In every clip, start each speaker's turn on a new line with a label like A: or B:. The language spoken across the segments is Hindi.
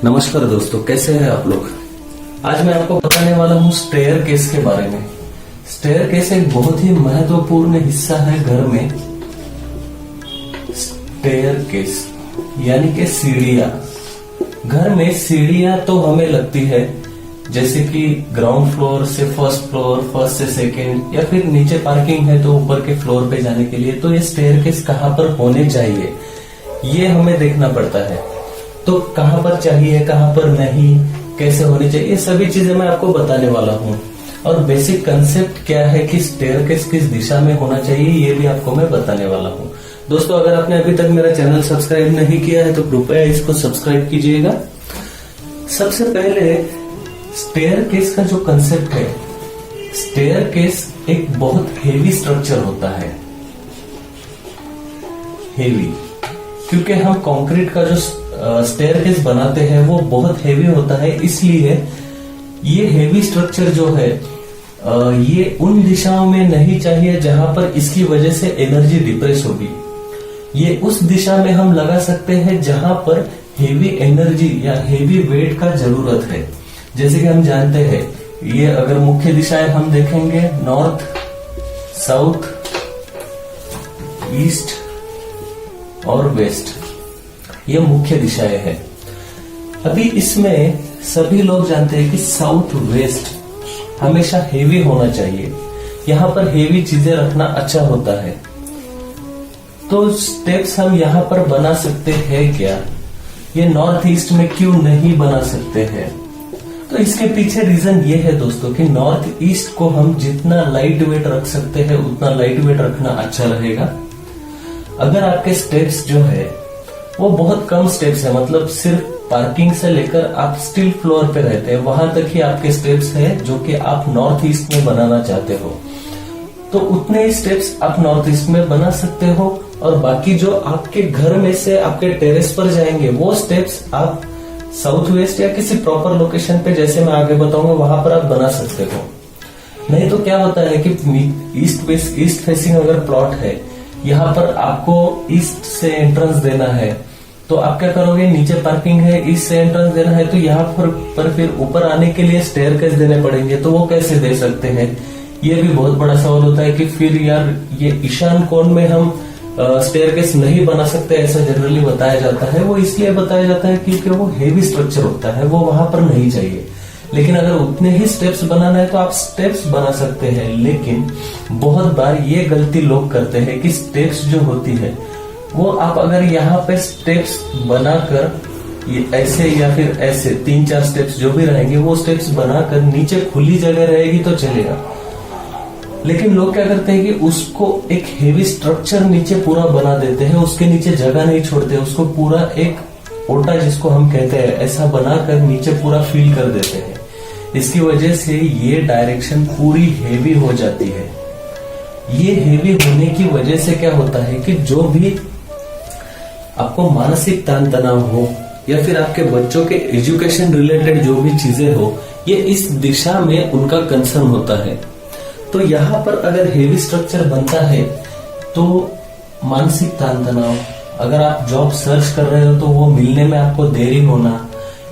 A: नमस्कार दोस्तों, कैसे हैं आप लोग। आज मैं आपको बताने वाला हूँ स्टेयर केस के बारे में। स्टेयर केस एक बहुत ही महत्वपूर्ण हिस्सा है घर में। स्टेयर केस यानी कि सीढ़ियां। घर में सीढ़ियां तो हमें लगती है जैसे कि ग्राउंड फ्लोर से फर्स्ट फ्लोर, फर्स्ट से सेकंड, या फिर नीचे पार्किंग है तो ऊपर के फ्लोर पे जाने के लिए। तो ये स्टेयर केस कहाँ पर होने चाहिए ये हमें देखना पड़ता है। तो कहाँ पर चाहिए, कहाँ पर नहीं, कैसे होनी चाहिए, ये सभी चीजें मैं आपको बताने वाला हूँ। और बेसिक कंसेप्ट क्या है कि स्टेयरकेस किस दिशा में होना चाहिए ये भी आपको मैं बताने वाला हूँ। दोस्तों, अगर आपने अभी तक मेरा चैनल सब्सक्राइब नहीं किया है तो कृपया इसको सब्सक्राइब कीजिएगा। सबसे पहले स्टेयरकेस का जो कंसेप्ट है, स्टेयरकेस एक बहुत हेवी स्ट्रक्चर होता है। हेवी क्योंकि हम कंक्रीट का जो स्टेयरकेस बनाते हैं वो बहुत हेवी होता है, इसलिए ये हेवी स्ट्रक्चर जो है ये उन दिशाओं में नहीं चाहिए जहां पर इसकी वजह से एनर्जी डिप्रेस होगी। ये उस दिशा में हम लगा सकते हैं जहां पर हेवी एनर्जी या हेवी वेट का जरूरत है। जैसे कि हम जानते हैं, ये अगर मुख्य दिशाएं हम देखेंगे, नॉर्थ, साउथ, ईस्ट और वेस्ट, ये मुख्य दिशाएं हैं। अभी इसमें सभी लोग जानते हैं कि साउथ वेस्ट हमेशा हेवी होना चाहिए। यहाँ पर हेवी चीजें रखना अच्छा होता है। तो स्टेप्स हम यहाँ पर बना सकते हैं क्या? ये नॉर्थ ईस्ट में क्यों नहीं बना सकते हैं? तो इसके पीछे रीजन ये है दोस्तों कि नॉर्थ ईस्ट को हम जितना लाइट वेट रख सकते हैं उतना लाइट वेट रखना अच्छा रहेगा। अगर आपके स्टेप्स जो है वो बहुत कम स्टेप्स है, मतलब सिर्फ पार्किंग से लेकर आप स्टील फ्लोर पे रहते हैं वहां तक ही आपके स्टेप्स है जो कि आप नॉर्थ ईस्ट में बनाना चाहते हो, तो उतने ही स्टेप्स आप नॉर्थ ईस्ट में बना सकते हो। और बाकी जो आपके घर में से आपके टेरेस पर जाएंगे वो स्टेप्स आप साउथ वेस्ट या किसी प्रॉपर लोकेशन पे, जैसे मैं आगे बताऊंगा, वहां पर आप बना सकते हो। नहीं तो क्या होता है कि ईस्ट फेसिंग अगर प्लॉट है, यहाँ पर आपको ईस्ट से एंट्रेंस देना है, तो आप क्या करोगे, नीचे पार्किंग है, ईस्ट से एंट्रेंस देना है, तो यहाँ पर फिर ऊपर आने के लिए स्टेयरकेस देने पड़ेंगे। तो वो कैसे दे सकते हैं, ये भी बहुत बड़ा सवाल होता है कि फिर यार ये ईशान कोण में हम स्टेयरकेस नहीं बना सकते, ऐसा जनरली बताया जाता है। वो इसलिए बताया जाता है क्योंकि वो हेवी स्ट्रक्चर होता है, वो वहां पर नहीं चाहिए। लेकिन अगर उतने ही स्टेप्स बनाना है तो आप स्टेप्स बना सकते हैं। लेकिन बहुत बार ये गलती लोग करते हैं कि स्टेप्स जो होती है वो आप अगर यहाँ पे स्टेप्स बनाकर ये ऐसे या फिर ऐसे 3-4 स्टेप्स जो भी रहेंगे वो स्टेप्स बनाकर नीचे खुली जगह रहेगी तो चलेगा। लेकिन लोग क्या करते हैं कि उसको एक हेवी स्ट्रक्चर नीचे पूरा बना देते हैं, उसके नीचे जगह नहीं छोड़ते, उसको पूरा एक ओटा जिसको हम कहते हैं ऐसा बनाकर नीचे पूरा फिल कर देते हैं। इसकी वजह से ये डायरेक्शन पूरी हेवी हो जाती है। ये हेवी होने की वजह से क्या होता है कि जो भी आपको मानसिक तान तनाव हो या फिर आपके बच्चों के एजुकेशन रिलेटेड जो भी चीजें हो, ये इस दिशा में उनका कंसर्न होता है। तो यहाँ पर अगर हेवी स्ट्रक्चर बनता है तो मानसिक तान तनाव, अगर आप जॉब सर्च कर रहे हो तो वो मिलने में आपको देरी होना,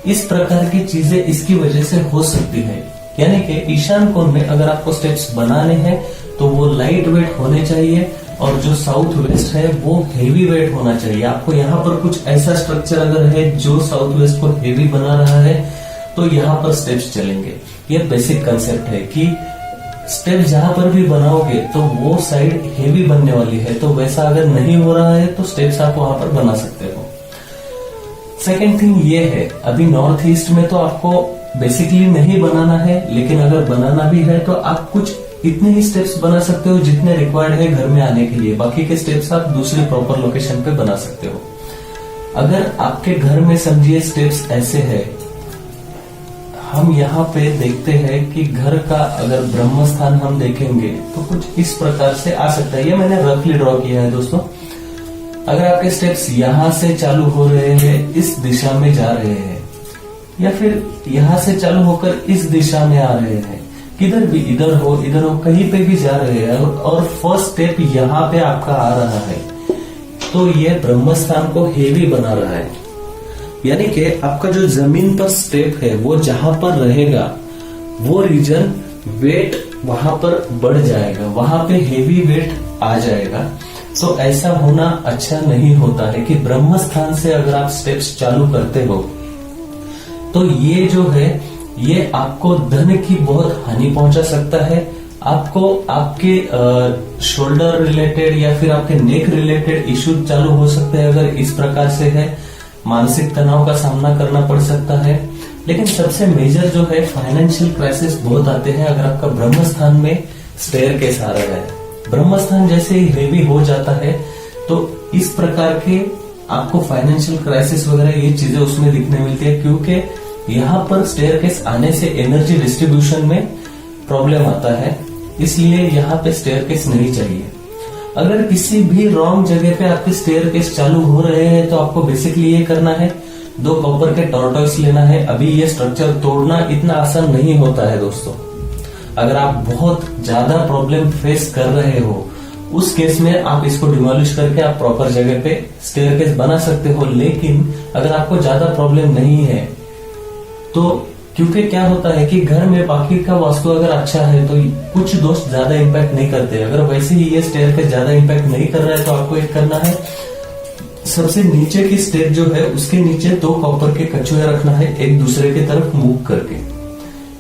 A: इस प्रकार की चीजें इसकी वजह से हो सकती है। यानी कि ईशान कोण में अगर आपको स्टेप्स बनाने हैं तो वो लाइट वेट होने चाहिए, और जो साउथ वेस्ट है वो हेवी वेट होना चाहिए। आपको यहाँ पर कुछ ऐसा स्ट्रक्चर अगर है जो साउथ वेस्ट को हेवी बना रहा है तो यहाँ पर स्टेप्स चलेंगे। ये बेसिक कंसेप्ट है कि स्टेप जहां पर भी बनाओगे तो वो साइड हेवी बनने वाली है, तो वैसा अगर नहीं हो रहा है तो स्टेप्स आप वहां पर बना सकते हो। सेकेंड थिंग ये है, अभी नॉर्थ ईस्ट में तो आपको बेसिकली नहीं बनाना है, लेकिन अगर बनाना भी है तो आप कुछ इतने ही स्टेप्स बना सकते हो जितने रिक्वायर्ड है घर में आने के लिए। बाकी के स्टेप्स आप दूसरे प्रॉपर लोकेशन पे बना सकते हो। अगर आपके घर में समझिए स्टेप्स ऐसे है, हम यहाँ पे देखते हैं कि घर का अगर ब्रह्म स्थान हम देखेंगे तो कुछ इस प्रकार से आ सकता है। ये मैंने रफली ड्रॉ किया है दोस्तों। अगर आपके स्टेप्स यहाँ से चालू हो रहे हैं, इस दिशा में जा रहे हैं, या फिर यहाँ से चालू होकर इस दिशा में आ रहे हैं, किधर भी, इधर हो कहीं पे भी जा रहे हैं, और फर्स्ट स्टेप यहाँ पे आपका आ रहा है, तो ये ब्रह्म स्थान को हेवी बना रहा है। यानी कि आपका जो जमीन पर स्टेप है वो जहां पर रहेगा वो रीजन वेट वहां पर बढ़ जाएगा, वहां पे हेवी वेट आ जाएगा। तो ऐसा होना अच्छा नहीं होता है कि ब्रह्म स्थान से अगर आप स्टेप्स चालू करते हो तो ये जो है ये आपको धन की बहुत हानि पहुंचा सकता है। आपको आपके शोल्डर रिलेटेड या फिर आपके नेक रिलेटेड इश्यू चालू हो सकते हैं अगर इस प्रकार से है। मानसिक तनाव का सामना करना पड़ सकता है। लेकिन सबसे मेजर जो है फाइनेंशियल क्राइसिस बहुत आते हैं अगर आपका ब्रह्म स्थान में स्टेयरकेस आ रहा है। ब्रह्म स्थान जैसे ही हेवी हो जाता है तो इस प्रकार के आपको फाइनेंशियल क्राइसिस वगैरह ये चीजें उसमें दिखने मिलती है, क्योंकि यहाँ पर स्टेयरकेस आने से एनर्जी डिस्ट्रीब्यूशन में प्रॉब्लम आता है, इसलिए यहाँ पे स्टेयरकेस नहीं चाहिए। अगर किसी भी रॉन्ग जगह पे आपके स्टेयरकेस चालू हो रहे हैं तो आपको बेसिकली ये करना है, 2 कॉपर के टॉर्टॉइस लेना है। अभी ये स्ट्रक्चर तोड़ना इतना आसान नहीं होता है दोस्तों। अगर आप बहुत ज्यादा प्रॉब्लम फेस कर रहे हो उस केस में आप इसको डिमोलिश करके आप प्रॉपर जगह पे स्टेयरकेस बना सकते हो। लेकिन अगर आपको ज्यादा प्रॉब्लम नहीं है तो क्योंकि क्या होता है कि घर में बाकी का वास्तु अगर अच्छा है तो कुछ दोष ज्यादा इम्पैक्ट नहीं करते। अगर वैसे ही ये स्टेयरकेस ज्यादा इम्पैक्ट नहीं कर रहा है तो आपको एक करना है, सबसे नीचे की स्टेप जो है उसके नीचे 2 कॉपर के कछुए रखना है एक दूसरे की तरफ मूव करके।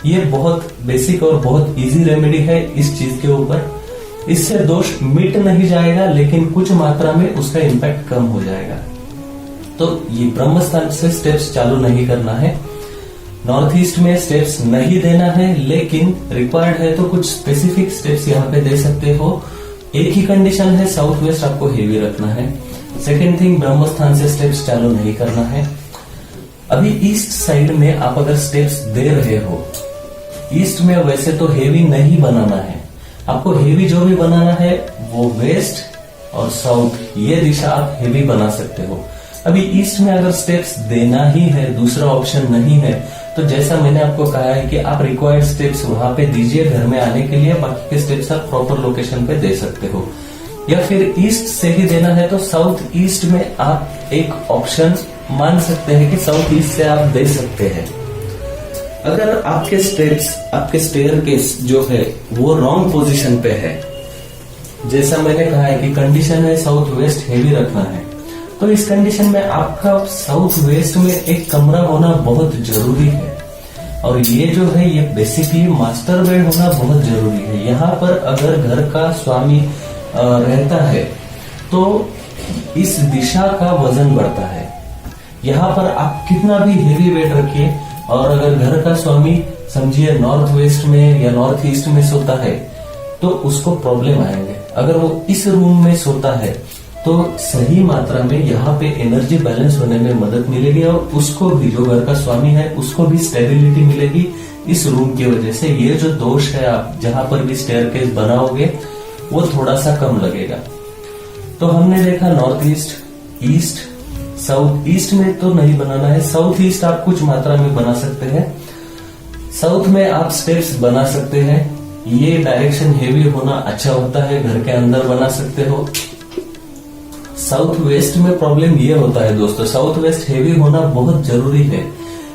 A: ये बहुत बेसिक और बहुत इजी रेमेडी है इस चीज के ऊपर। इससे दोष मिट नहीं जाएगा लेकिन कुछ मात्रा में उसका इम्पैक्ट कम हो जाएगा। तो ये ब्रह्म स्थान से स्टेप्स चालू नहीं करना है, नॉर्थ ईस्ट में स्टेप्स नहीं देना है, लेकिन रिक्वायर्ड है तो कुछ स्पेसिफिक स्टेप्स यहाँ पे दे सकते हो। एक ही कंडीशन है, साउथ वेस्ट आपको हेवी रखना है। सेकेंड थिंग, ब्रह्म स्थान से स्टेप्स चालू नहीं करना है। अभी ईस्ट साइड में आप अगर स्टेप्स दे रहे हो, ईस्ट में वैसे तो हेवी नहीं बनाना है, आपको हेवी जो भी बनाना है वो वेस्ट और साउथ ये दिशा आप हेवी बना सकते हो। अभी ईस्ट में अगर स्टेप्स देना ही है, दूसरा ऑप्शन नहीं है, तो जैसा मैंने आपको कहा है कि आप रिक्वायर्ड स्टेप्स वहां पे दीजिए घर में आने के लिए, बाकी के स्टेप्स आप प्रॉपर लोकेशन पे दे सकते हो। या फिर ईस्ट से ही देना है तो साउथ ईस्ट में आप एक ऑप्शन मान सकते हैं कि साउथ ईस्ट से आप दे सकते हैं। अगर आपके स्टेप्स, आपके स्टेयरकेस जो है वो रॉन्ग पोजीशन पे है, जैसा मैंने कहा है कि कंडीशन है साउथ वेस्ट हेवी रखना है, तो इस कंडीशन में आपका साउथ वेस्ट में एक कमरा होना बहुत जरूरी है। और ये जो है ये बेसिकली मास्टर बेड होना बहुत जरूरी है। यहाँ पर अगर घर का स्वामी रहता है तो इस दिशा का वजन बढ़ता है। यहाँ पर आप कितना भी हेवी वेट रखिए और अगर घर का स्वामी समझिए नॉर्थ वेस्ट में या नॉर्थ ईस्ट में सोता है तो उसको प्रॉब्लम आएंगे। अगर वो इस रूम में सोता है तो सही मात्रा में यहाँ पे एनर्जी बैलेंस होने में मदद मिलेगी और उसको भी, जो घर का स्वामी है, उसको भी स्टेबिलिटी मिलेगी इस रूम की वजह से। ये जो दोष है आप जहां पर भी स्टेयरकेस बनाओगे वो थोड़ा सा कम लगेगा। तो हमने देखा north east, east, south. East में तो नहीं बनाना है, साउथ ईस्ट आप कुछ मात्रा में बना सकते हैं। साउथ में आप स्टेप्स बना सकते हैं। ये डायरेक्शन हेवी होना अच्छा होता है, घर के अंदर बना सकते हो। साउथ वेस्ट में प्रॉब्लम ये होता है दोस्तों, साउथ वेस्ट हेवी होना बहुत जरूरी है,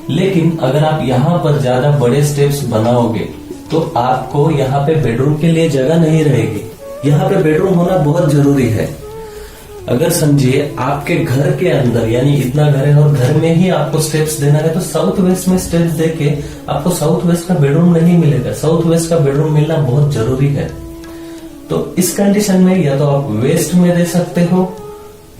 A: लेकिन अगर आप यहाँ पर ज्यादा बड़े स्टेप्स बनाओगे तो आपको यहाँ पे बेडरूम के लिए जगह नहीं रहेगी। यहाँ पे बेडरूम होना बहुत जरूरी है। अगर समझिए आपके घर के अंदर यानी इतना घर है और घर में ही आपको स्टेप्स देना है तो साउथ वेस्ट में स्टेप्स देके आपको साउथ वेस्ट का बेडरूम नहीं मिलेगा। साउथ वेस्ट का बेडरूम मिलना बहुत जरूरी है। तो इस कंडीशन में या तो आप वेस्ट में दे सकते हो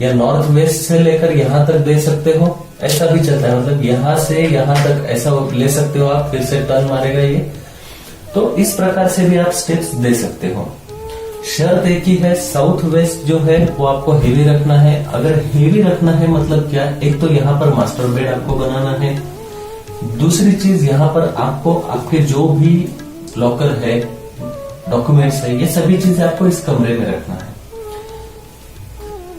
A: या नॉर्थ वेस्ट से लेकर यहाँ तक दे सकते हो, ऐसा भी चलता है। मतलब यहाँ से यहाँ तक ऐसा ले सकते हो आप, फिर से टर्न मारेगा ये। तो इस प्रकार से भी आप स्टेप्स दे सकते हो। शर्त एक ही है, साउथ वेस्ट जो है वो आपको हेवी रखना है। अगर हेवी रखना है मतलब क्या, एक तो यहाँ पर मास्टर बेड आपको बनाना है, दूसरी चीज यहाँ पर आपको आपके जो भी लॉकर है, डॉक्यूमेंट्स है, ये सभी चीजें आपको इस कमरे में रखना है।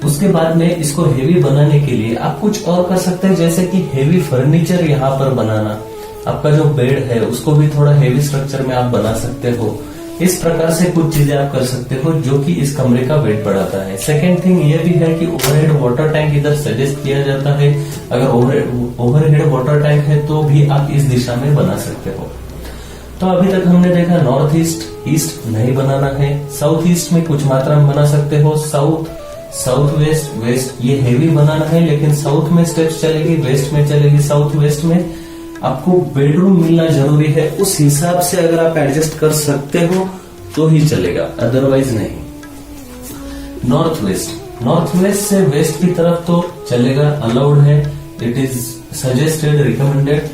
A: उसके बाद में इसको हेवी बनाने के लिए आप कुछ और कर सकते हैं, जैसे कि हेवी फर्नीचर यहाँ पर बनाना। आपका जो बेड है उसको भी थोड़ा हेवी स्ट्रक्चर में आप बना सकते हो। इस प्रकार से कुछ चीजें आप कर सकते हो जो कि इस कमरे का वेट बढ़ाता है। सेकेंड थिंग ये भी है कि ओवरहेड वाटर टैंक इधर सजेस्ट किया जाता है। अगर ओवरहेड वाटर टैंक है तो भी आप इस दिशा में बना सकते हो। तो अभी तक हमने देखा नॉर्थ ईस्ट, ईस्ट नहीं बनाना है। साउथ ईस्ट में कुछ मात्रा में बना सकते हो। साउथ वेस्ट, वेस्ट ये हेवी बनाना है, लेकिन साउथ में स्टेप्स चलेगी, वेस्ट में चलेगी। साउथ वेस्ट में आपको बेडरूम मिलना जरूरी है, उस हिसाब से अगर आप एडजस्ट कर सकते हो तो ही चलेगा, अदरवाइज नहीं। नॉर्थ वेस्ट से वेस्ट की तरफ तो चलेगा, अलाउड है, इट इज सजेस्टेड, रिकमेंडेड।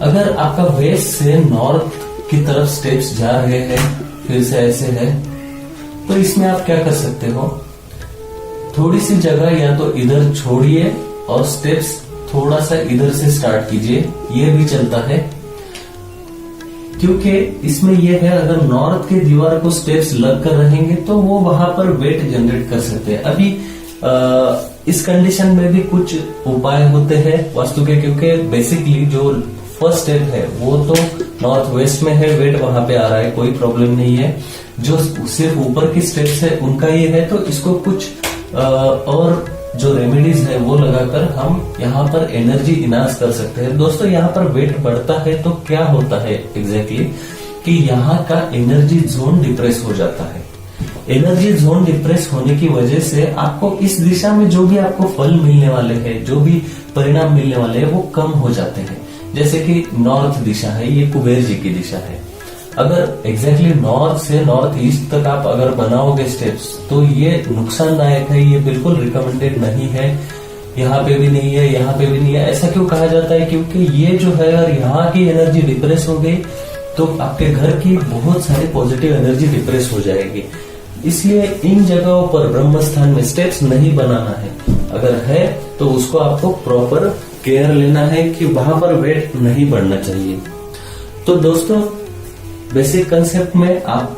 A: अगर आपका वेस्ट से नॉर्थ की तरफ स्टेप्स जा रहे हैं, फिर से ऐसे है, तो इसमें आप क्या कर सकते हो, थोड़ी सी जगह या तो इधर छोड़िए और स्टेप्स थोड़ा सा इधर से स्टार्ट कीजिए, ये भी चलता है। क्योंकि इसमें यह है, अगर नॉर्थ के दीवार को स्टेप्स लग कर रहेंगे तो वो वहां पर वेट जनरेट कर सकते हैं। अभी इस कंडीशन में भी कुछ उपाय होते हैं वास्तु के, क्योंकि बेसिकली जो फर्स्ट स्टेप है वो तो नॉर्थ वेस्ट में है, वेट वहां पे आ रहा है, कोई प्रॉब्लम नहीं है। जो सिर्फ ऊपर की स्टेप्स है उनका ये है, तो इसको कुछ और जो रेमेडीज है वो लगाकर हम यहाँ पर एनर्जी इनहांस कर सकते हैं। दोस्तों यहाँ पर वेट बढ़ता है तो क्या होता है एग्जैक्टली कि यहाँ का एनर्जी जोन डिप्रेस हो जाता है। एनर्जी जोन डिप्रेस होने की वजह से आपको इस दिशा में जो भी आपको फल मिलने वाले हैं, जो भी परिणाम मिलने वाले हैं वो कम हो जाते हैं। जैसे कि नॉर्थ दिशा है, ये कुबेर जी की दिशा है। अगर एग्जैक्टली नॉर्थ से नॉर्थ ईस्ट तक आप अगर बनाओगे स्टेप्स तो ये नुकसानदायक है, ये बिल्कुल रिकमेंडेड नहीं है। यहाँ पे भी नहीं है, यहाँ पे भी नहीं है। ऐसा क्यों कहा जाता है? क्योंकि ये जो है, अगर यहाँ की एनर्जी डिप्रेस हो गई तो आपके घर की बहुत सारी पॉजिटिव एनर्जी डिप्रेस हो जाएगी। इसलिए इन जगहों पर ब्रह्म स्थान में स्टेप्स नहीं बनाना है। अगर है तो उसको आपको प्रॉपर केयर लेना है कि वहां पर वेट नहीं बढ़ना चाहिए। तो दोस्तों बेसिक कंसेप्ट में आप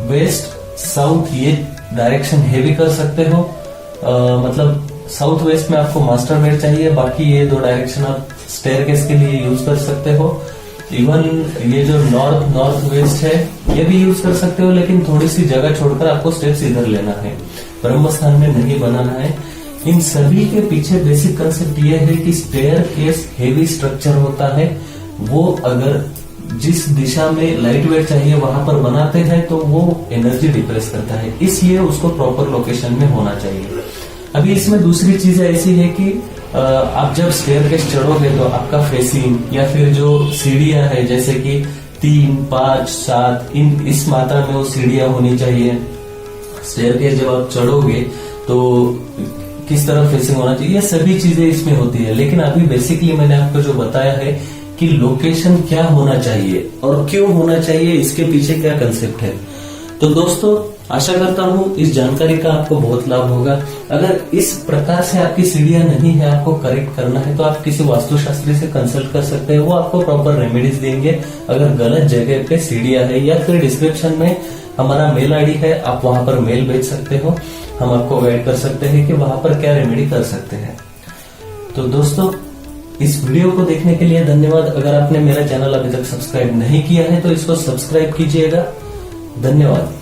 A: वेस्ट साउथ ये डायरेक्शन हेवी कर सकते हो। मतलब साउथ वेस्ट में आपको मास्टर बेड चाहिए, बाकी ये दो डायरेक्शन आप स्टेयरकेस के लिए यूज कर सकते हो। इवन ये जो नॉर्थ वेस्ट है ये भी यूज कर सकते हो, लेकिन थोड़ी सी जगह छोड़कर आपको स्टेप्स इधर लेना है, ब्रह्म स्थान में नहीं बनाना है। इन सभी के पीछे बेसिक कंसेप्ट ये है कि स्टेयरकेस हेवी स्ट्रक्चर होता है, वो अगर जिस दिशा में लाइट वेट चाहिए वहां पर बनाते हैं तो वो एनर्जी डिप्रेस करता है, इसलिए उसको प्रॉपर लोकेशन में होना चाहिए। अभी इसमें दूसरी चीज ऐसी है कि आप जब स्टेयरकेस चढ़ोगे तो आपका फेसिंग या फिर जो सीढ़ियां है, जैसे कि 3, 5, 7 इस मात्रा में वो सीढ़ियां होनी चाहिए। स्टेयरकेस जब आप चढ़ोगे तो किस तरह फेसिंग होना चाहिए, ये सभी चीजें इसमें होती है। लेकिन अभी बेसिकली मैंने आपको जो बताया है कि लोकेशन क्या होना चाहिए और क्यों होना चाहिए, इसके पीछे क्या कंसेप्ट है। तो दोस्तों आशा करता हूं इस जानकारी का आपको बहुत लाभ होगा। अगर इस प्रकार से आपकी सीढ़ियां नहीं है, आपको करेक्ट करना है, तो आप किसी वास्तुशास्त्री से कंसल्ट कर सकते हैं, वो आपको प्रॉपर रेमेडीज देंगे। अगर गलत जगह पे सीढ़ियां है, या फिर डिस्क्रिप्शन में हमारा मेल आईडी है, आप वहां पर मेल भेज सकते हो, हम आपको गाइड कर सकते हैं कि वहां पर क्या रेमेडी कर सकते हैं। तो दोस्तों इस वीडियो को देखने के लिए धन्यवाद। अगर आपने मेरा चैनल अभी तक सब्सक्राइब नहीं किया है तो इसको सब्सक्राइब कीजिएगा। धन्यवाद।